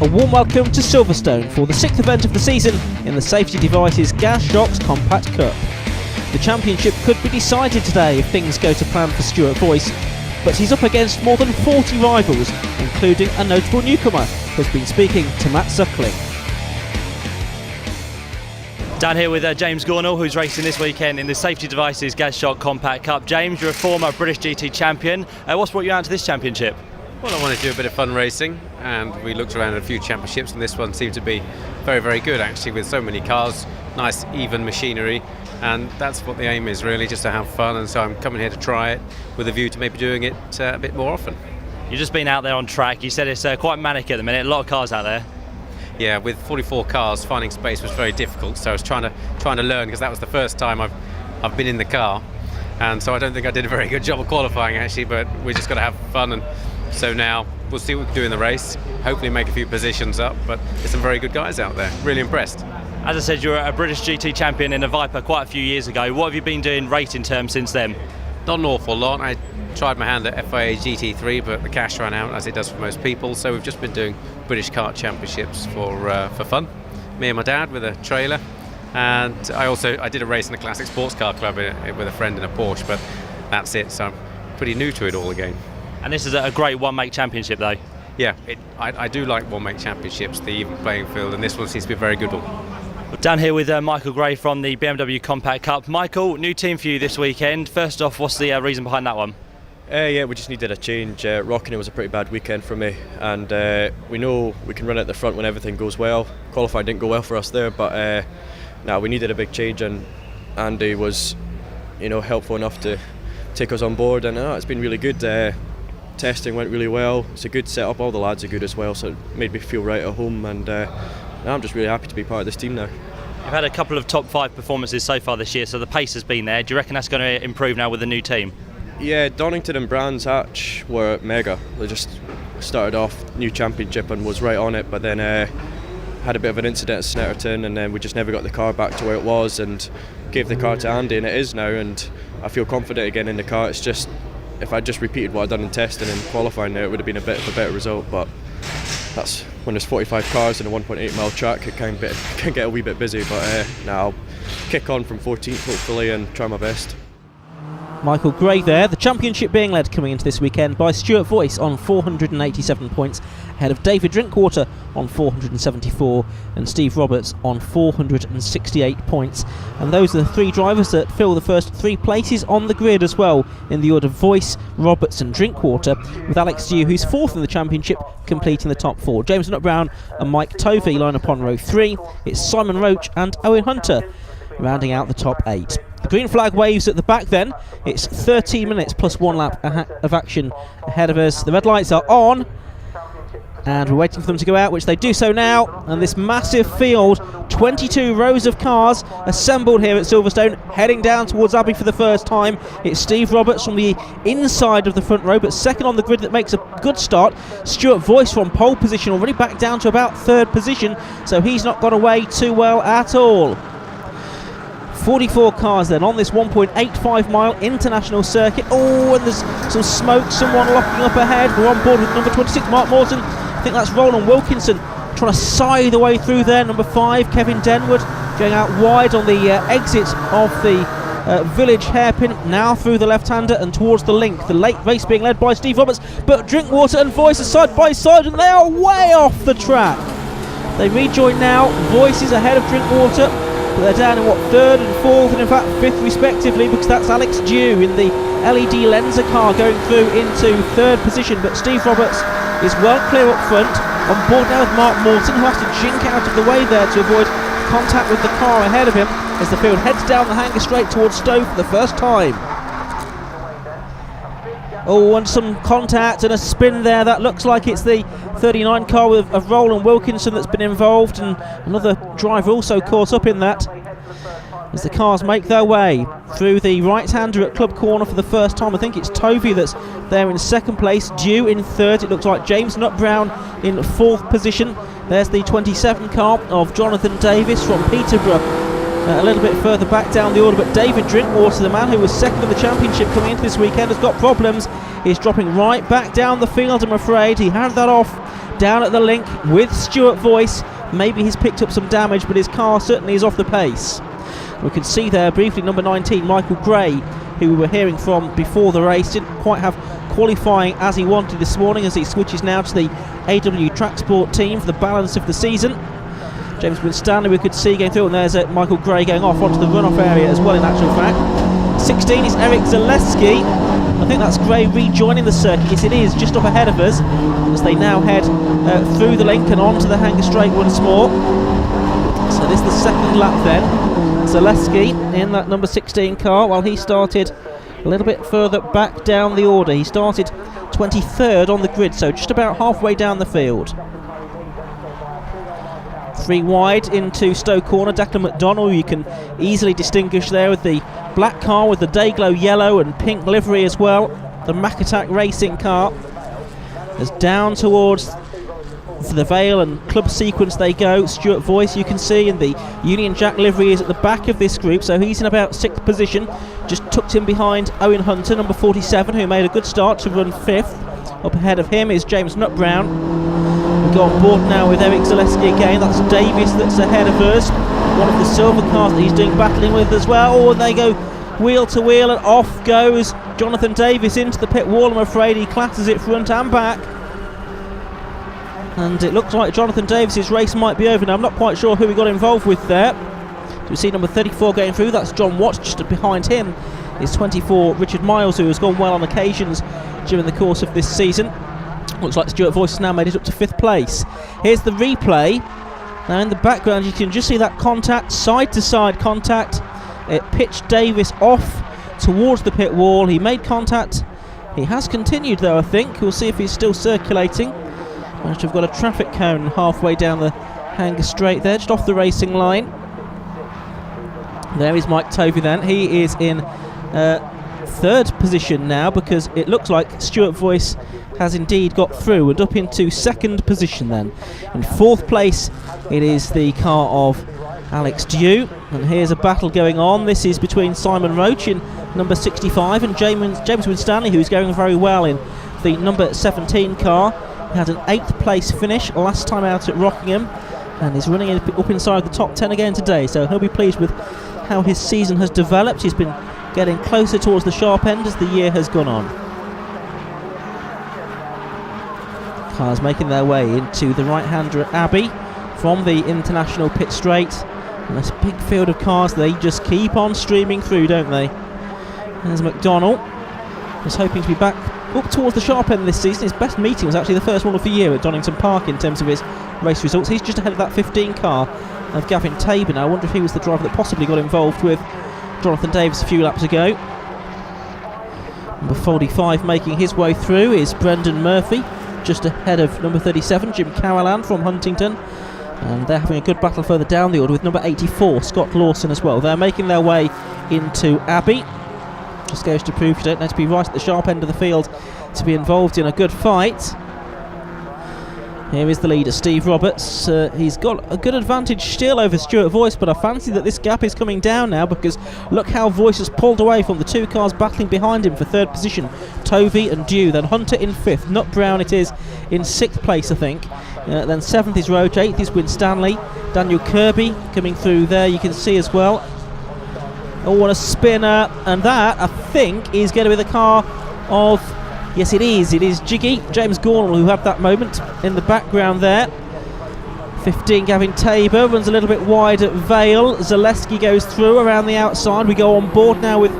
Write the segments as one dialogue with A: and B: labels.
A: A warm welcome to Silverstone for the 6th event of the season in the Safety Devices Gas Shocks Compact Cup. The championship could be decided today if things go to plan for Stuart Boyce, but he's up against more than 40 rivals, including a notable newcomer who's been speaking to Matt Suckling.
B: Down here with James Gornall, who's racing this weekend in the Safety Devices Gas Shock Compact Cup. James, you're a former British GT champion. What's brought you out to this championship?
C: Well, I wanted to do a bit of fun racing, and we looked around at a few championships, and this one seemed to be very, very good actually, with so many cars, nice even machinery, and that's what the aim is really, just to have fun. And so I'm coming here to try it with a view to maybe doing it a bit more often.
B: You've just been out there on track. You said it's quite manic at the minute, a lot of cars out there.
C: Yeah, with 44 cars, finding space was very difficult, so I was trying to learn, because that was the first time I've been in the car, and so I don't think I did a very good job of qualifying actually, but we just got to have fun. And so now we'll see what we can do in the race, hopefully make a few positions up, but there's some very good guys out there. Really impressed.
B: As I said, you're a British GT champion in a Viper quite a few years ago. What have you been doing racing terms since then?
C: Not an awful lot. I tried my hand at FIA GT3, but the cash ran out, as it does for most people, so we've just been doing British kart championships for fun. Me and my dad with a trailer, and I did a race in a classic sports car club with a friend in a Porsche, but that's it, so I'm pretty new to it all again.
B: And this is a great one-make championship though.
C: Yeah, I do like one-make championships, the even playing field, and this one seems to be a very good one.
B: Down here with Michael Gray from the BMW Compact Cup. Michael, new team for you this weekend. First off, what's the reason behind that one?
D: Yeah, we just needed a change. Rockingham was a pretty bad weekend for me, and we know we can run at the front when everything goes well. Qualifying didn't go well for us there, but we needed a big change, and Andy was, helpful enough to take us on board, and it's been really good. Testing went really well. It's a good setup. All the lads are good as well, so it made me feel right at home, and I'm just really happy to be part of this team now.
B: You've had a couple of top 5 performances so far this year, so the pace has been there. Do you reckon that's going to improve now with the new team?
D: Yeah, Donington and Brands Hatch were mega. They just started off new championship and was right on it, but then had a bit of an incident at Snetterton, and then we just never got the car back to where it was, and gave the car to Andy, and it is now, and I feel confident again in the car. It's just, if I just repeated what I'd done in testing and qualifying there, it would have been a bit of a better result, but that's when there's 45 cars in a 1.8 mile track, it can get a wee bit busy, but now I'll kick on from 14th hopefully and try my best.
A: Michael Gray there, the championship being led coming into this weekend by Stuart Boyce on 487 points, ahead of David Drinkwater on 474 and Steve Roberts on 468 points. And those are the 3 drivers that fill the first 3 places on the grid as well, in the order Boyce, Roberts and Drinkwater, with Alex Dew, who's 4th in the championship, completing the top 4. James Nutt-Brown and Mike Tovey line up on row 3. It's Simon Roach and Owen Hunter rounding out the top 8. The green flag waves at the back then. It's 13 minutes plus 1 lap of action ahead of us. The red lights are on, and we're waiting for them to go out, which they do so now. And this massive field, 22 rows of cars assembled here at Silverstone, heading down towards Abbey for the first time. It's Steve Roberts from the inside of the front row, but second on the grid, that makes a good start. Stuart Boyce from pole position, already back down to about 3rd position, so he's not gone away too well at all. 44 cars then on this 1.85 mile international circuit. Oh, and there's some smoke, someone locking up ahead. We're on board with number 26, Mark Morton. I think that's Roland Wilkinson trying to scythe the way through there. Number 5, Kevin Denwood, going out wide on the exit of the village hairpin, now through the left-hander and towards the link. The late race being led by Steve Roberts, but Drinkwater and Boyce are side by side, and they are way off the track. They rejoin now. Boyce is ahead of Drinkwater, but they're down in 3rd and 4th and in fact 5th respectively, because that's Alex Dew in the LED Lenza car going through into 3rd position. But Steve Roberts is well clear up front, on board now with Mark Morton, who has to jink out of the way there to avoid contact with the car ahead of him as the field heads down the hanger straight towards Stowe for the first time. Oh, and some contact and a spin there. That looks like it's the 39 car of Roland Wilkinson that's been involved, and another driver also caught up in that as the cars make their way through the right-hander at Club Corner for the first time. I think it's Tovey that's there in 2nd place, Dew in 3rd. It looks like James Nutt-Brown in 4th position. There's the 27 car of Jonathan Davis from Peterborough. A little bit further back down the order, but David Drinkwater, the man who was 2nd in the championship coming into this weekend, has got problems. He's dropping right back down the field, I'm afraid. He had that off down at the link with Stuart Voice. Maybe he's picked up some damage, but his car certainly is off the pace. We can see there briefly number 19, Michael Gray, who we were hearing from before the race, didn't quite have qualifying as he wanted this morning, as he switches now to the AW Tracksport team for the balance of the season. James Winstanley we could see going through, and there's Michael Gray going off onto the runoff area as well, in actual fact. 16 is Eric Zaleski. I think that's Gray rejoining the circuit. Yes, it is, just up ahead of us, as they now head through the link and onto the Hanger Straight once more. So this is the second lap then. Zaleski in that number 16 car, while he started a little bit further back down the order. He started 23rd on the grid, so just about halfway down the field. 3 wide into Stowe Corner. Declan McDonnell, you can easily distinguish there with the black car with the Dayglow yellow and pink livery as well. The Mack Attack racing car. As down towards the Vale and Club Sequence they go. Stuart Voice, you can see, in the Union Jack livery, is at the back of this group, so he's in about 6th position, just tucked in behind Owen Hunter, number 47, who made a good start to run 5th. Up ahead of him is James Nutbrown. We go on board now with Eric Zaleski again. That's Davis that's ahead of us, one of the silver cars that he's doing battling with as well. Oh, and they go wheel to wheel, and off goes Jonathan Davis into the pit wall. I'm afraid he classes it front and back, and it looks like Jonathan Davis's race might be over now. I'm not quite sure who he got involved with there. So we see number 34 going through. That's John Watts. Just behind him is 24 Richard Miles, who has gone well on occasions during the course of this season. Looks like Stuart Voice has now made it up to 5th place. Here's the replay. Now in the background you can just see that contact, side to side contact. It pitched Davis off towards the pit wall. He made contact. He has continued though, I think. We'll see if he's still circulating. Managed to have got a traffic cone halfway down the Hanger Straight there, just off the racing line. There is Mike Tovey then. He is in 3rd position now, because it looks like Stuart Voice has indeed got through and up into 2nd position then. In 4th place it is the car of Alex Dew, and here's a battle going on. This is between Simon Roach in number 65 and James Winstanley, who's going very well in the number 17 car. He had an 8th place finish last time out at Rockingham, and is running up inside the top 10 again today, so he'll be pleased with how his season has developed. He's been getting closer towards the sharp end as the year has gone on. Cars making their way into the right-hander at Abbey from the international pit straight, and this big field of cars, they just keep on streaming through, don't they? There's McDonnell, was hoping to be back up towards the sharp end this season. His best meeting was actually the first one of the year at Donington Park in terms of his race results. He's just ahead of that 15 car of Gavin Tabor now. I wonder if he was the driver that possibly got involved with Jonathan Davis a few laps ago. Number 45 making his way through is Brendan Murphy, just ahead of number 37, Jim Carolan from Huntington. And they're having a good battle further down the order with number 84, Scott Lawson, as well. They're making their way into Abbey. Just goes to prove you don't need to be right at the sharp end of the field to be involved in a good fight. Here is the leader, Steve Roberts. He's got a good advantage still over Stuart Voice, but I fancy that this gap is coming down now, because look how Voice has pulled away from the 2 cars battling behind him for 3rd position. Tovey and Dew, then Hunter in 5th. Nutbrown it is in 6th place, I think. Then 7th is Roach, 8th is Winstanley. Daniel Kirby coming through there, you can see as well. Oh, what a spinner. And that, I think, is going to be the car of... Yes, it is Jiggy, James Gornall, who had that moment in the background there. 15, Gavin Tabor, runs a little bit wide at Vale. Zaleski goes through around the outside. We go on board now with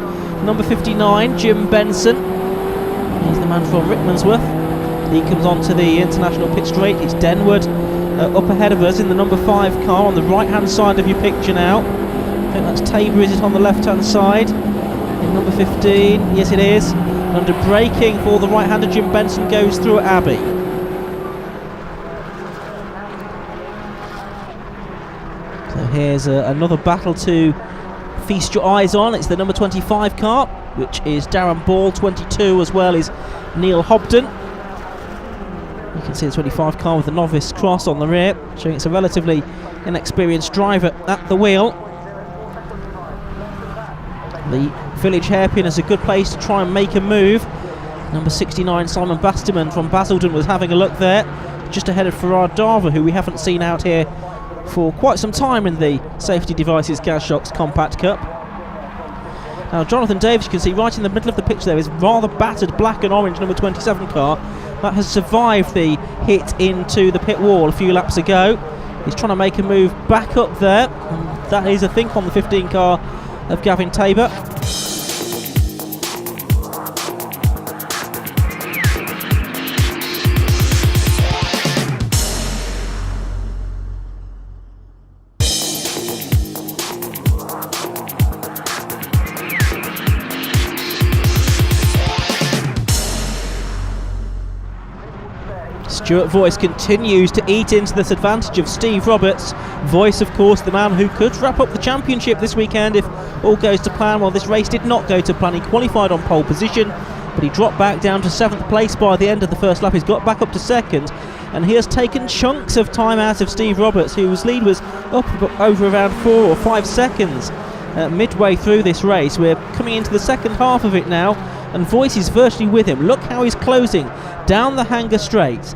A: number 59, Jim Benson. He's the man from Rickmansworth. He comes onto the international pit straight. It's Denwood up ahead of us in the number 5 car on the right-hand side of your picture now. I think that's Tabor, is it, on the left-hand side? In number 15, yes it is. Under braking for the right-hander, Jim Benson goes through at Abbey. So here's another battle to feast your eyes on. It's the number 25 car, which is Darren Ball. 22 as well is Neil Hobden. You can see the 25 car with the novice cross on the rear, showing it's a relatively inexperienced driver at the wheel. The village hairpin is a good place to try and make a move. Number 69, Simon Basterman from Basildon, was having a look there. just ahead of Farad Dava, who we haven't seen out here for quite some time in the Safety Devices Gas-Shocks Compact Cup. Now Jonathan Davis, you can see right in the middle of the pitch there, is rather battered black and orange number 27 car that has survived the hit into the pit wall a few laps ago. He's trying to make a move back up there, and that is, I think, on the 15 car of Gavin Tabor. Stuart Voice continues to eat into this advantage of Steve Roberts. Voice, of course, the man who could wrap up the championship this weekend if all goes to plan. Well, this race did not go to plan. He qualified on pole position, but he dropped back down to 7th place by the end of the first lap. He's got back up to 2nd, and he has taken chunks of time out of Steve Roberts, whose lead was up over around 4 or 5 seconds midway through this race. We're coming into the second half of it now, and Voice is virtually with him. Look how he's closing down the Hanger Straight.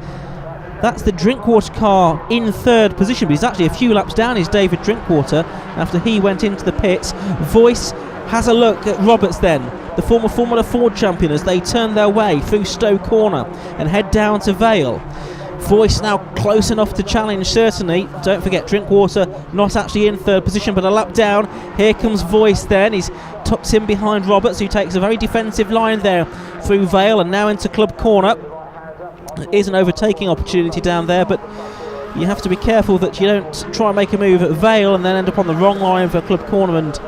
A: That's the Drinkwater car in 3rd position, but he's actually a few laps down, is David Drinkwater, after he went into the pits. Voice has a look at Roberts then, the former Formula Ford champion, as they turn their way through Stowe Corner and head down to Vale. Voice now close enough to challenge, certainly. Don't forget, Drinkwater not actually in 3rd position, but a lap down. Here comes Voice then. He's tucked in behind Roberts, who takes a very defensive line there through Vale and now into Club Corner. It is an overtaking opportunity down there, but you have to be careful that you don't try and make a move at Vale and then end up on the wrong line for Club Corner and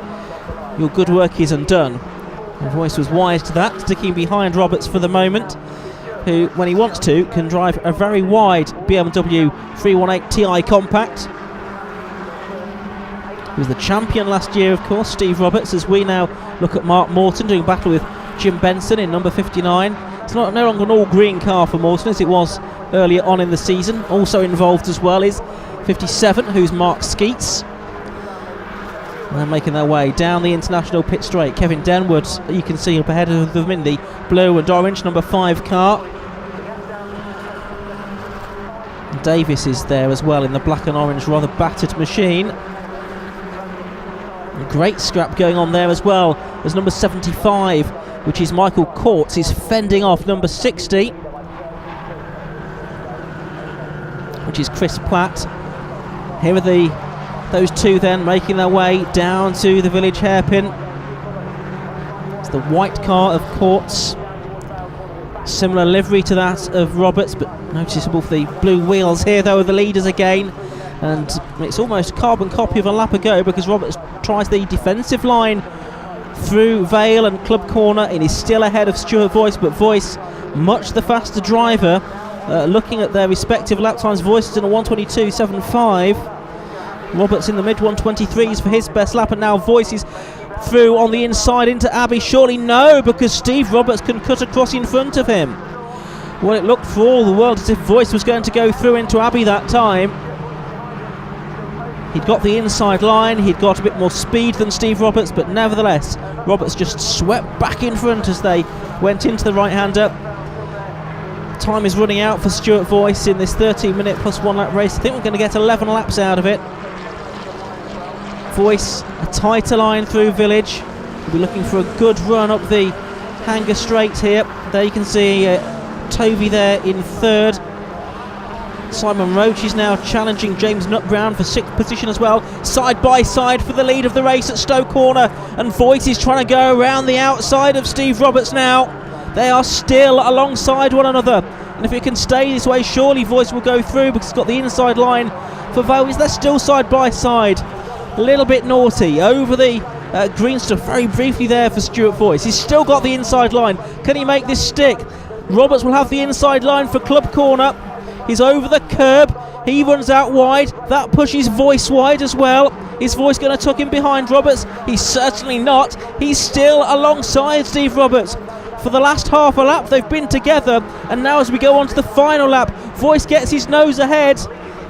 A: your good work is undone. And Voice was wise to that, sticking behind Roberts for the moment, who, when he wants to, can drive a very wide BMW 318 Ti Compact. He was the champion last year, of course, Steve Roberts, as we now look at Mark Morton doing battle with Jim Benson in number 59. It's no longer an all-green car for Morton as it was earlier on in the season. Also involved as well is 57, who's Mark Skeets. And they're making their way down the international pit straight. Kevin Denwood, you can see up ahead of them in the blue and orange number 5 car. Davis is there as well in the black and orange, rather battered machine. A great scrap going on there as well as number 75, which is Michael Courts. He's fending off number 60, which is Chris Platt. Here are those two then making their way down to the village hairpin. It's the white car of Courts, similar livery to that of Roberts, but noticeable for the blue wheels. Here though are the leaders again, and it's almost a carbon copy of a lap ago, because Roberts tries the defensive line through Vale and Club Corner and is still ahead of Stuart Voice, but Voice, much the faster driver. Looking at their respective lap times, Voice is in a 1:22.75. Roberts in the mid 1:23s for his best lap, and now Voice is through on the inside into Abbey. Surely no, because Steve Roberts can cut across in front of him. Well, it looked for all the world as if Voice was going to go through into Abbey that time. He'd got the inside line, he'd got a bit more speed than Steve Roberts, but nevertheless, Roberts just swept back in front as they went into the right-hander. Time is running out for Stuart Voice in this 13-minute plus 1 lap race. I think we're going to get 11 laps out of it. Voice, a tighter line through Village. We'll be looking for a good run up the Hanger Straight here. There you can see Tovey there in 3rd. Simon Roach is now challenging James Nutbrown for 6th position as well, side by side for the lead of the race at Stowe Corner, and Voice is trying to go around the outside of Steve Roberts now. They are still alongside one another, and if it can stay this way, surely Voice will go through, because it's got the inside line for Vale. They're still side by side. A little bit naughty over the green stuff very briefly there for Stuart Voice. He's still got the inside line. Can he make this stick? Roberts will have the inside line for Club Corner. He's over the curb. He runs out wide. That pushes Voice wide as well. Is Voice going to tuck him behind Roberts? He's certainly not. He's still alongside Steve Roberts. For the last half a lap they've been together, and now as we go on to the final lap, Voice gets his nose ahead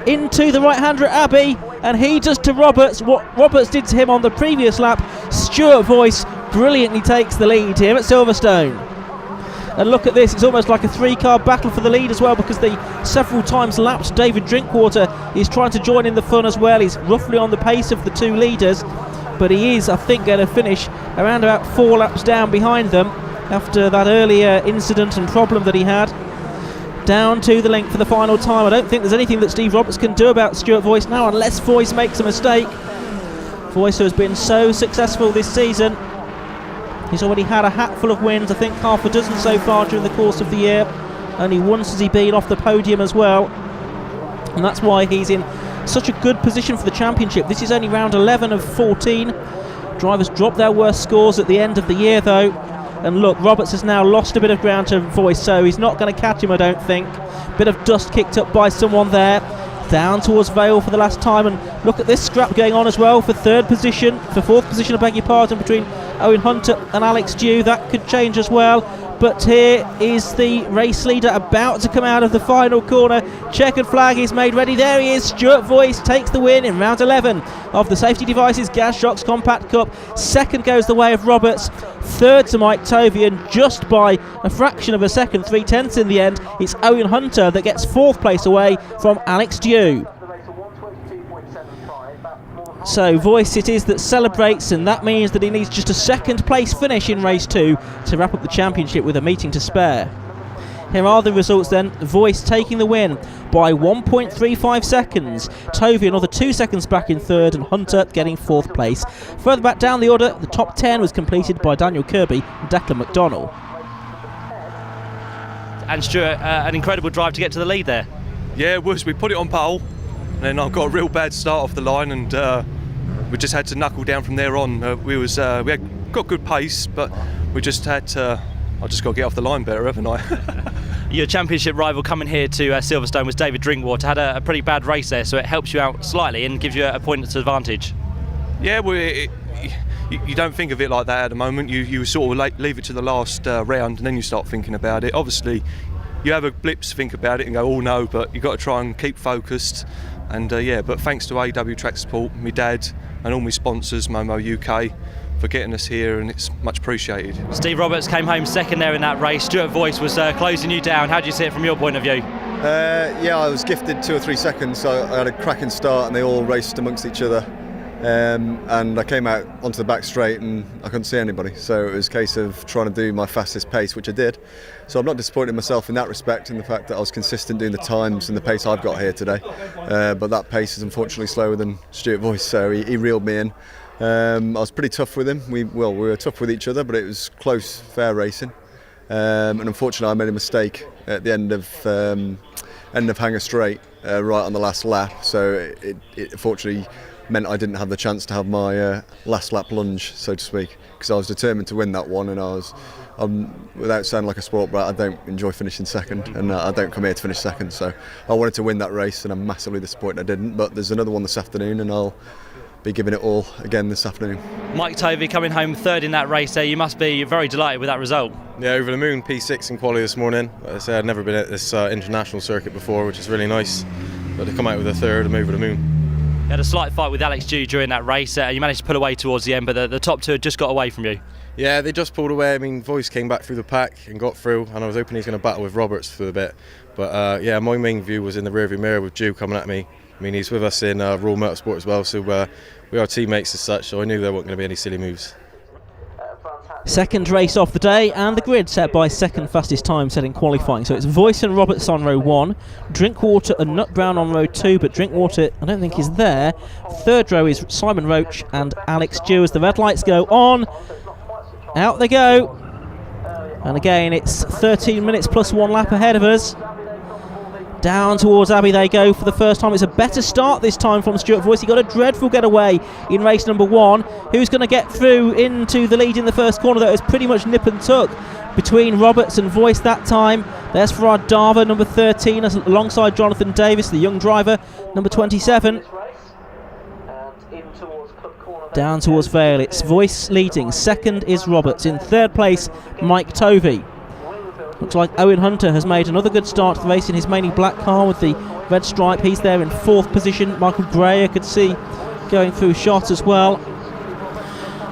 A: into the right-hander at Abbey, and he does to Roberts what Roberts did to him on the previous lap. Stuart Voice brilliantly takes the lead here at Silverstone. And look at this, it's almost like a 3-car battle for the lead as well, because the several times lapped David Drinkwater is trying to join in the fun as well. He's roughly on the pace of the 2 leaders, but he is, I think, going to finish around about 4 laps down behind them after that earlier incident and problem that he had. Down to the length for the final time. I don't think there's anything that Steve Roberts can do about Stuart Voice now, unless Voice makes a mistake. Voice has been so successful this season. He's already had a hatful of wins, I think half a dozen so far during the course of the year. Only once has he been off the podium as well, and that's why he's in such a good position for the championship. This is only round 11 of 14. Drivers dropped their worst scores at the end of the year though. And look, Roberts has now lost a bit of ground to Voice, so he's not going to catch him, I don't think. Bit of dust kicked up by someone there. Down towards Vale for the last time, and look at this scrap going on as well for fourth position, I beg your pardon, between Owen Hunter and Alex Dew. That could change as well. But here is the race leader about to come out of the final corner. Checkered flag is made ready. There he is. Stuart Voice takes the win in round 11 of the Safety Devices Gas Shocks Compact Cup. Second goes the way of Roberts. Third to Mike Tovey, and just by a fraction of a second, 3/10 in the end, it's Owen Hunter that gets 4th place away from Alex Dew. So Voice it is that celebrates, and that means that he needs just a 2nd place finish in race 2 to wrap up the championship with a meeting to spare. Here are the results then. Voice taking the win by 1.35 seconds. Tovey another 2 seconds back in 3rd, and Hunter getting 4th place. Further back down the order, the top 10 was completed by Daniel Kirby and Declan McDonnell.
B: And Stuart, an incredible drive to get to the lead there.
E: Yeah, it was. We put it on pole, and then I got a real bad start off the line, and we just had to knuckle down from there on. We had got good pace, but we just had to. I just got to get off the line better, haven't I?
B: Your championship rival coming here to Silverstone was David Drinkwater. Had a pretty bad race there, so it helps you out slightly and gives you a points advantage. Yeah,
E: you don't think of it like that at the moment. You sort of leave it to the last round, and then you start thinking about it. Obviously, you have a blips to think about it and go, oh no, but you've got to try and keep focused. And but thanks to AW Track Support, my dad, and all my sponsors, Momo UK, for getting us here, and it's much appreciated.
B: Steve Roberts came home 2nd there in that race. Stuart Voice was closing you down. How do you see it from your point of view?
F: Yeah, I was gifted 2 or 3 seconds, so I had a cracking start and they all raced amongst each other. And I came out onto the back straight and I couldn't see anybody, so it was a case of trying to do my fastest pace, which I did. So I'm not disappointed in myself in that respect, in the fact that I was consistent doing the times and the pace I've got here today. But that pace is unfortunately slower than Stuart Voice, so he reeled me in. I was pretty tough with him. We were tough with each other, but it was close, fair racing. And unfortunately I made a mistake at the end of Hanger Straight, right on the last lap, so it unfortunately meant I didn't have the chance to have my last lap lunge, so to speak, because I was determined to win that one, and without sounding like a sport brat, I don't enjoy finishing second, and I don't come here to finish second, so I wanted to win that race, and I'm massively disappointed I didn't. But there's another one this afternoon, and I'll be giving it all again this afternoon.
B: Mike Tovey coming home 3rd in that race there. You must be very delighted with that result.
G: Yeah, over the moon. P6 in quali this morning. Like I said, I'd never been at this international circuit before, which is really nice, but to come out with a 3rd, I'm over the moon.
B: You had a slight fight with Alex Dew during that race. You managed to pull away towards the end, but the top 2 had just got away from you.
G: Yeah, they just pulled away. I mean, Voice came back through the pack and got through, and I was hoping he's going to battle with Roberts for a bit. But yeah, my main view was in the rearview mirror with Dew coming at me. I mean, he's with us in Raw Motorsport as well, so we are teammates as such, so I knew there weren't going to be any silly moves.
A: Second race off the day, and the grid set by 2nd fastest time set in qualifying. So it's Voice and Roberts on row 1, Drinkwater and Nut Brown on row 2, but Drinkwater I don't think is there. 3rd row is Simon Roach and Alex Dew as the red lights go on. Out they go. And again, it's 13 minutes plus 1 lap ahead of us. Down towards Abbey they go for the first time. It's a better start this time from Stuart Voice. He got a dreadful getaway in race number 1. Who's going to get through into the lead in the first corner? That was pretty much nip and tuck between Roberts and Voice that time. There's Farad Dava, number 13, alongside Jonathan Davis, the young driver, number 27. Down towards Vale, it's Voice leading. 2nd is Roberts. In 3rd place, Mike Tovey. Looks like Owen Hunter has made another good start to the race in his mainly black car with the red stripe. He's there in 4th position. Michael Gray I could see going through shot as well.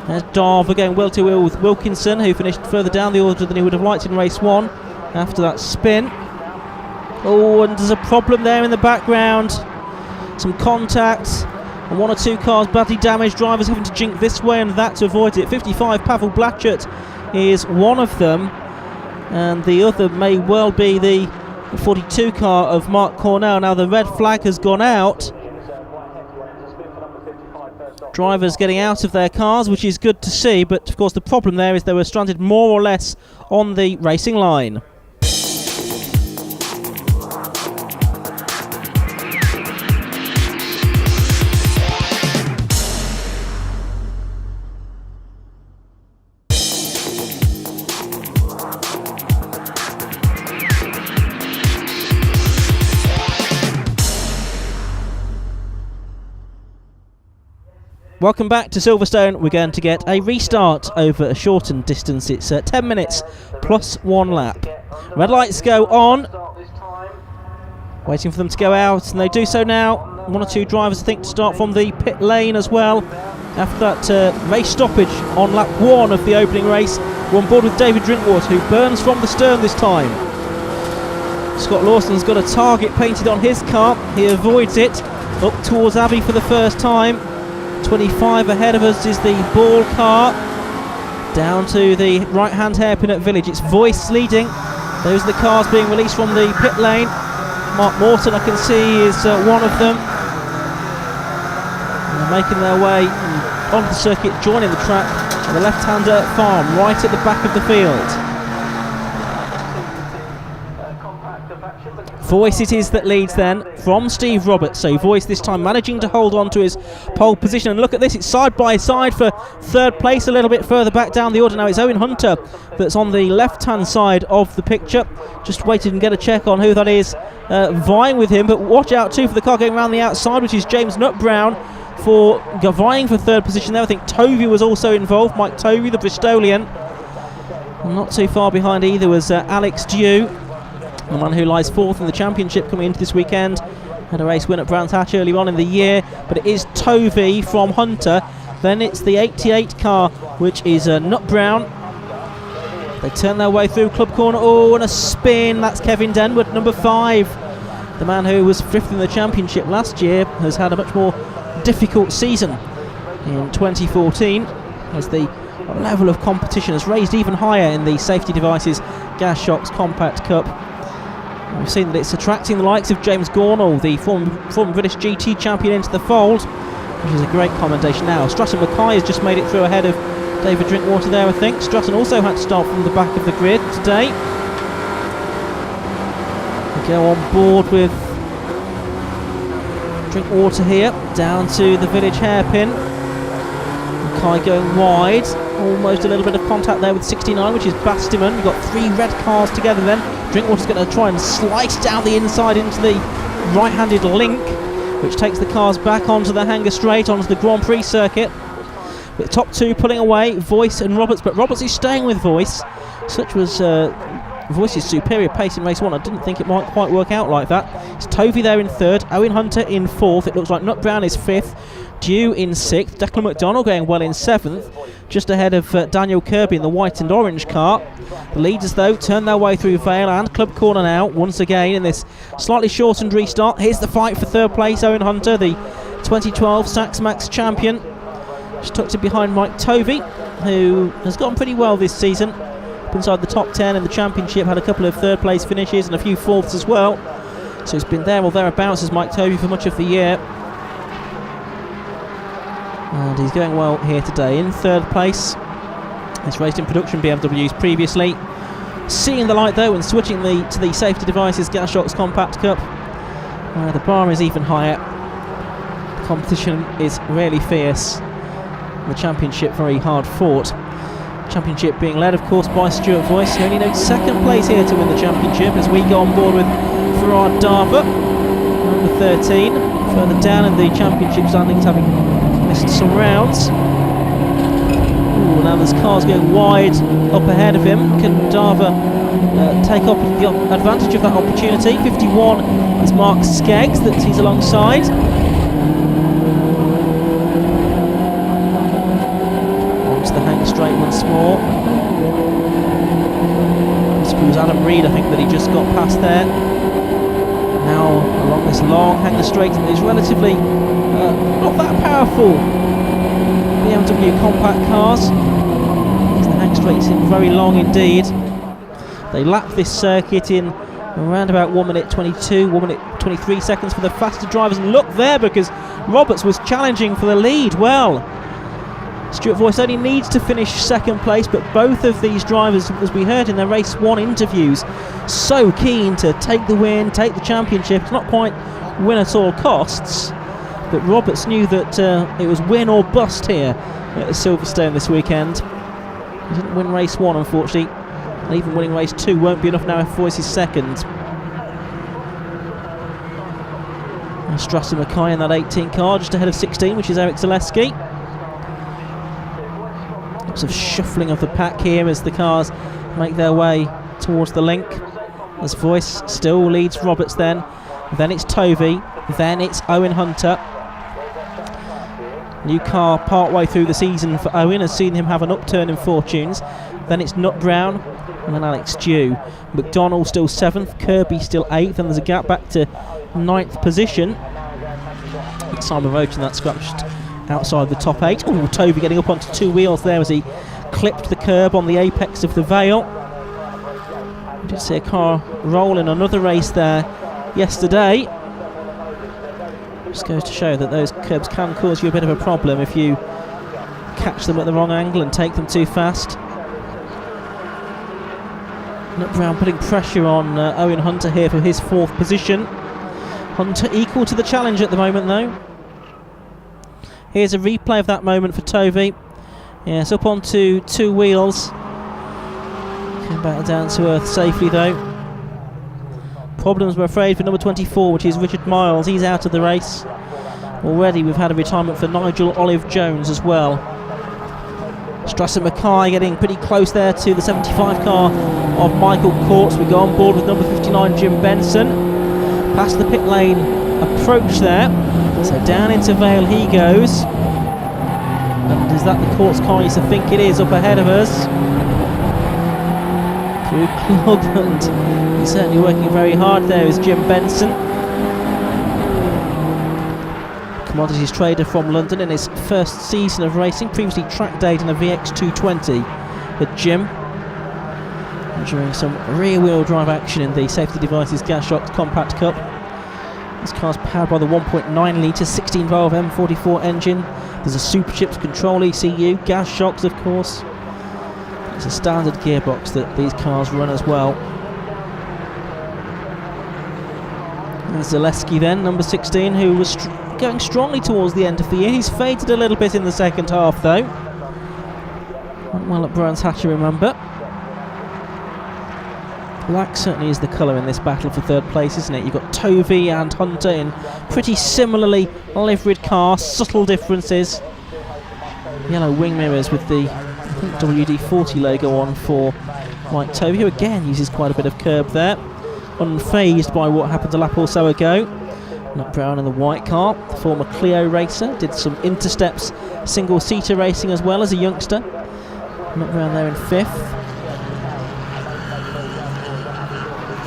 A: There's Darver going well to wheel with Wilkinson, who finished further down the order than he would have liked in race 1 after that spin. Oh, and there's a problem there in the background. Some contact, and 1 or 2 cars badly damaged. Drivers having to jink this way and that to avoid it. 55, Pavel Blatchert is one of them, and the other may well be the 42 car of Mark Cornell. Now the red flag has gone out. Drivers getting out of their cars, which is good to see, but of course the problem there is they were stranded more or less on the racing line. Welcome back to Silverstone. We're going to get a restart over a shortened distance. It's 10 minutes plus 1 lap. Red lights go on. Waiting for them to go out, and they do so now. 1 or 2 drivers, I think, to start from the pit lane as well. After that race stoppage on lap 1 of the opening race, we're on board with David Drinkwater, who burns from the stern this time. Scott Lawson's got a target painted on his car. He avoids it, up towards Abbey for the first time. 25 ahead of us is the Ball car, down to the right hand hairpin at Village. It's Voice leading. Those are the cars being released from the pit lane. Mark Morton, I can see, is one of them. And they're making their way onto the circuit, joining the track at the left-hander farm, right at the back of the field. Voice it is that leads then from Steve Roberts. So Voice this time managing to hold on to his pole position. And look at this, it's side by side for third place a little bit further back down the order. Now it's Owen Hunter that's on the left hand side of the picture. Just waited and get a check on who that is vying with him. But watch out too for the car going around the outside, which is James Nutbrown for vying for third position there. I think Tovey was also involved, Mike Tovey, the Bristolian. And not too far behind either was Alex Dew, the man who lies 4th in the championship coming into this weekend. Had a race win at Brands Hatch earlier on in the year, but it is Tovey from Hunter. Then it's the 88 car, which is Nutbrown. They turn their way through Club Corner. Oh, and a spin. That's Kevin Denwood, number 5. The man who was 5th in the championship last year has had a much more difficult season in 2014, as the level of competition has raised even higher in the Safety Devices Gas Shocks Compact Cup. We've seen that it's attracting the likes of James Gornall, the former British GT champion, into the fold, which is a great commendation now. Stratton Mackay has just made it through ahead of David Drinkwater there, I think. Stratton also had to start from the back of the grid today. We go on board with Drinkwater here, down to the Village hairpin. Mackay going wide. Almost a little bit of contact there with 69, which is Bastiman. You've got 3 red cars together then. Drinkwater's going to try and slice down the inside into the right-handed link, which takes the cars back onto the hanger straight, onto the Grand Prix circuit. With top 2 pulling away, Voice and Roberts, but Roberts is staying with Voice. Such was Voice's superior pace in race 1. I didn't think it might quite work out like that. It's Tovey there in 3rd, Owen Hunter in 4th. It looks like Nutbrown is 5th. Dew in 6th, Declan McDonald going well in 7th, just ahead of Daniel Kirby in the white and orange car. The leaders though turn their way through Vale and Club Corner now, once again in this slightly shortened restart. Here's the fight for 3rd place, Owen Hunter, the 2012 Sax Max champion, just tucked in behind Mike Tovey, who has gone pretty well this season, up inside the top 10 in the championship, had a couple of 3rd place finishes and a few 4ths as well, so he's been there or thereabouts as Mike Tovey for much of the year. And he's going well here today in 3rd place. He's raced in production BMWs previously. Seeing the light though and switching to the Safety Devices Gas Shocks Compact Cup, where the bar is even higher. The competition is really fierce. The championship very hard fought. Championship being led of course by Stuart Voice, who only needs 2nd place here to win the championship, as we go on board with Farad Darver, number 13, further down in the championship standings, having missed some rounds. Ooh, now there's cars going wide up ahead of him. Can Darver take up the advantage of that opportunity? 51 is Mark Skeggs that he's alongside. straight once more. This was Adam Reed, I think, that he just got past there. Now along this long hanger straight in these relatively not that powerful BMW compact cars. The hang straight seem very long indeed. They lap this circuit in around about 1 minute 22, 1 minute 23 seconds for the faster drivers. And look there, because Roberts was challenging for the lead. Well, Stuart Voice only needs to finish second place, but both of these drivers, as we heard in their race 1 interviews, so keen to take the win, take the championship. It's not quite win at all costs, but Roberts knew that it was win or bust here at Silverstone this weekend. He didn't win race 1, unfortunately, and even winning race 2 won't be enough now if Voice is second. Strasser Mackay in that 18 car, just ahead of 16, which is Eric Zaleski. Lots of shuffling of the pack here as the cars make their way towards the link. As Voice still leads Roberts then it's Tovey, then it's Owen Hunter. New car part way through the season for Owen has seen him have an upturn in fortunes. Then it's Nut Brown and then Alex Dew. McDonnell still 7th, Kirby still 8th, and there's a gap back to 9th position. Simon Roach, that scratched outside the top 8. Oh, Tovey getting up onto 2 wheels there as he clipped the curb on the apex of the Vale. We did see a car roll in another race there yesterday. Just goes to show that those curbs can cause you a bit of a problem if you catch them at the wrong angle and take them too fast. Nut Brown putting pressure on Owen Hunter here for his 4th position. Hunter equal to the challenge at the moment though. Here's a replay of that moment for Tovey. Yes, up onto 2 wheels. Came back down to earth safely though. Problems, we're afraid, for number 24, which is Richard Miles. He's out of the race. Already we've had a retirement for Nigel Olive-Jones as well. Strasser Mackay getting pretty close there to the 75 car of Michael Courts. We go on board with number 59, Jim Benson. Past the pit lane approach there. So down into Vale he goes. And is that the Courts car? Yes, I think it is, up ahead of us. Through club, and he's certainly working very hard there is Jim Benson. Commodities trader from London in his first season of racing, previously track dayed in a VX 220 at Jim. Enjoying some rear wheel drive action in the Safety Devices Gas Shocks Compact Cup. This car's powered by the 1.9 litre 16 valve M44 engine. There's a Superchips control ECU, gas shocks of course. It's a standard gearbox that these cars run as well. And Zaleski then, number 16, who was going strongly towards the end of the year. He's faded a little bit in the second half though. Went well at Brands Hatch, remember. Black certainly is the colour in this battle for 3rd place, isn't it? You've got Tovey and Hunter in pretty similarly liveried cars, subtle differences. Yellow wing mirrors with the WD-40 logo on for Mike Tovey, who again uses quite a bit of curb there. Unfazed by what happened a lap or so ago. Nut Brown in the white car, the former Clio racer, did some intersteps, single-seater racing as well as a youngster. Nut Brown there in 5th.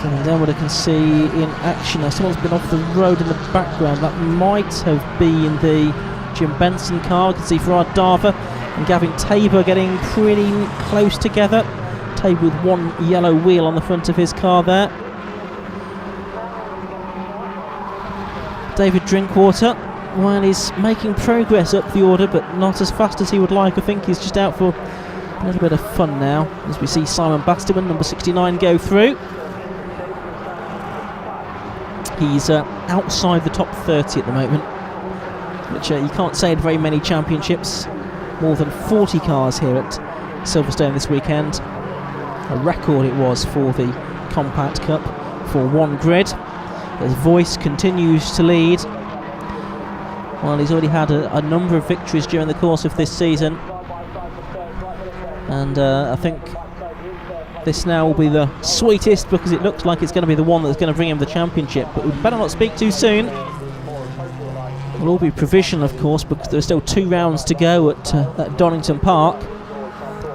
A: And then what I can see in action now, someone's been off the road in the background. That might have been the Jim Benson car. I can see Farad Dava and Gavin Tabor getting pretty close together. Tabor with 1 yellow wheel on the front of his car there. David Drinkwater, well, he's making progress up the order, but not as fast as he would like. I think he's just out for a little bit of fun now, as we see Simon Bastiman, number 69, go through. He's outside the top 30 at the moment, which you can't say in very many championships. More than 40 cars here at Silverstone this weekend. A record it was for the Compact Cup for 1 grid. His Voice continues to lead. Well, he's already had a number of victories during the course of this season. And I think this now will be the sweetest, because it looks like it's going to be the one that's going to bring him the championship. But we'd better not speak too soon. It'll all be provisional, of course, because there are still 2 rounds to go at Donington Park.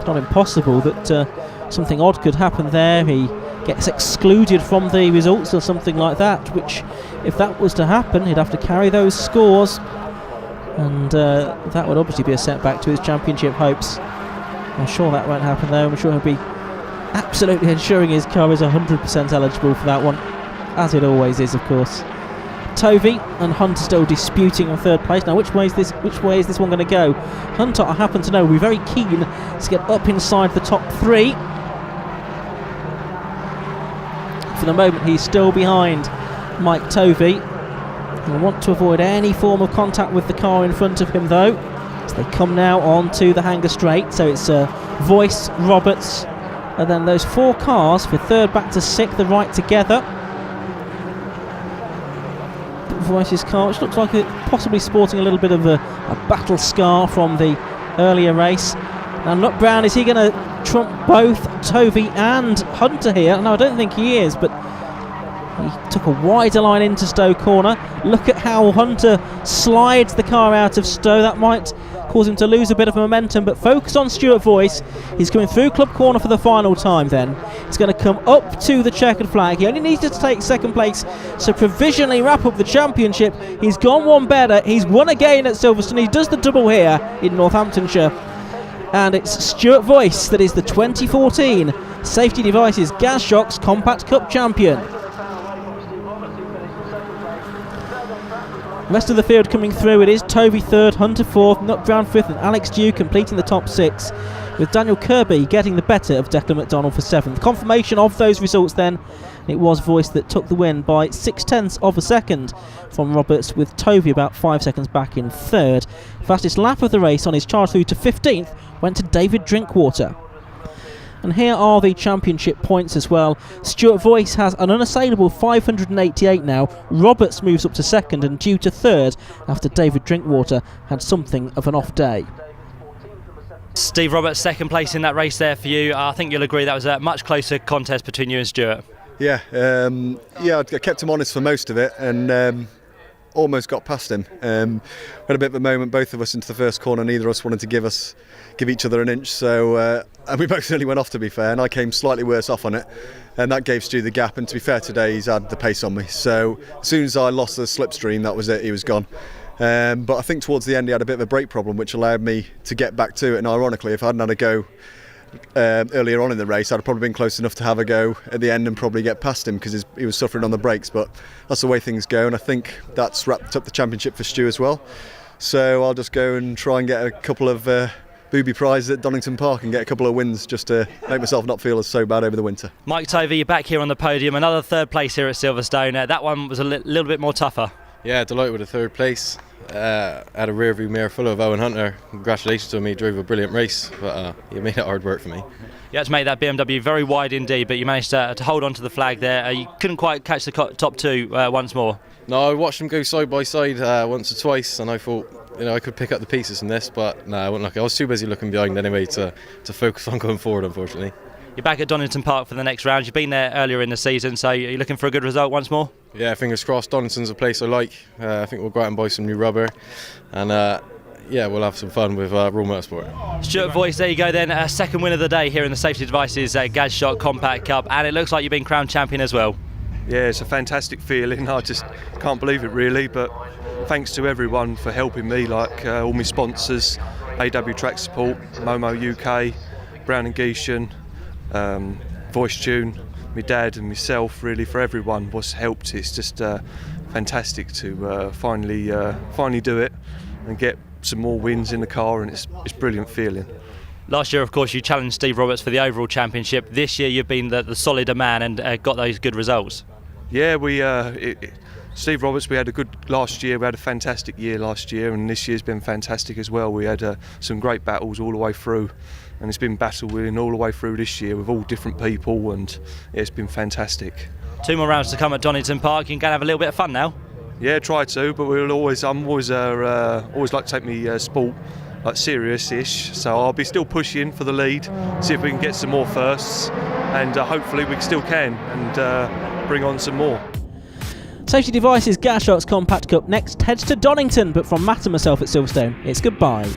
A: not impossible that something odd could happen there. He gets excluded from the results or something like that, which, if that was to happen, he'd have to carry those scores, and that would obviously be a setback to his championship hopes. I'm sure that won't happen though. I'm sure he'll be absolutely ensuring his car is 100% eligible for that one, as it always is, of course. Tovey and Hunter still disputing on third place. Now, which way is this one going to go? Hunter, I happen to know, will be very keen to get up inside the top 3. For the moment, he's still behind Mike Tovey. He'll want to avoid any form of contact with the car in front of him, though, as they come now onto the hanger straight. So it's Voice, Roberts, and then those 4 cars for third back to 6th, the right together. Voice's car, which looks like it possibly sporting a little bit of a battle scar from the earlier race. Now, Nut Brown, is he going to trump both Tovey and Hunter here? No, I don't think he is, but he took a wider line into Stowe corner. Look at how Hunter slides the car out of Stowe. That might cause him to lose a bit of momentum, but focus on Stuart Voice. He's coming through club corner for the final time then. He's going to come up to the checkered flag. He only needed to take second place, so provisionally wrap up the championship. He's gone one better. He's won again at Silverstone. He does the double here in Northamptonshire. And it's Stuart Voice that is the 2014 Safety Devices Gas Shocks Compact Cup champion. Rest of the field coming through. It is Tovey 3rd, Hunter 4th, Nut Brown 5th, and Alex Dew completing the top 6, with Daniel Kirby getting the better of Declan McDonald for 7th. Confirmation of those results then. It was Voice that took the win by 0.6 of a second from Roberts, with Tovey about 5 seconds back in 3rd. Fastest lap of the race on his charge through to 15th went to David Drinkwater. And here are the championship points as well. Stuart Voice has an unassailable 588 now. Roberts moves up to 2nd and Dew to 3rd after David Drinkwater had something of an off day.
B: Steve Roberts, 2nd place in that race there for you. I think you'll agree that was a much closer contest between you and Stuart.
F: Yeah, I kept him honest for most of it, and almost got past him. We had a bit of a moment, both of us, into the first corner. Neither of us wanted to give each other an inch, so and we both nearly went off, to be fair, and I came slightly worse off on it, and that gave Stu the gap. And to be fair, today he's had the pace on me, so as soon as I lost the slipstream, that was it, he was gone. But I think towards the end he had a bit of a brake problem, which allowed me to get back to it, and ironically, if I hadn't had a go earlier on in the race, I'd have probably been close enough to have a go at the end and probably get past him, because he was suffering on the brakes. But that's the way things go, and I think that's wrapped up the championship for Stu as well. So I'll just go and try and get a couple of booby prizes at Donington Park and get a couple of wins, just to make myself not feel so bad over the winter.
B: Mike Tovey, you're back here on the podium, another 3rd place here at Silverstone. That one was a little bit more tougher.
G: Yeah, delighted with the 3rd place. Had a rear view mirror full of Owen Hunter. Congratulations to him, he drove a brilliant race, but he made it hard work for me.
B: You had to make that BMW very wide indeed, but you managed to hold on to the flag there. You couldn't quite catch the top 2 once more.
G: No, I watched them go side by side once or twice, and I thought, I could pick up the pieces from this, but no, I wasn't lucky. I was too busy looking behind anyway to focus on going forward, unfortunately.
B: You're back at Donington Park for the next round. You've been there earlier in the season, so you're looking for a good result once more?
G: Yeah, fingers crossed. Donington's a place I like. I think we'll go out and buy some new rubber, and we'll have some fun with Raw Motorsport.
B: Stuart Voice, there you go then. 2nd win of the day here in the Safety Devices Gas Shock Compact Cup, and it looks like you've been crowned champion as well.
E: Yeah, it's a fantastic feeling. I just can't believe it really, but thanks to everyone for helping me, like all my sponsors, AW Track Support, Momo UK, Brown & Geeshan, Voice Tune, my dad and myself, really, for everyone was helped. It's just fantastic to finally do it and get some more wins in the car, and it's a brilliant feeling.
B: Last year, of course, you challenged Steve Roberts for the overall championship. This year you've been the solider man and got those good results. Yeah,
E: Steve Roberts, we had a good last year. We had a fantastic year last year, and this year's been fantastic as well. We had some great battles all the way through, and it's been battle winning all the way through this year with all different people, and it's been fantastic.
B: 2 more rounds to come at Donington Park. You can have a little bit of fun now.
E: Yeah, try to, but I'm always like to take me sport like serious-ish, so I'll be still pushing for the lead, see if we can get some more firsts, and hopefully we still can, and bring on some more.
A: Safety Devices Gas Shocks Compact Cup next heads to Donington, but from Matt and myself at Silverstone, it's goodbye.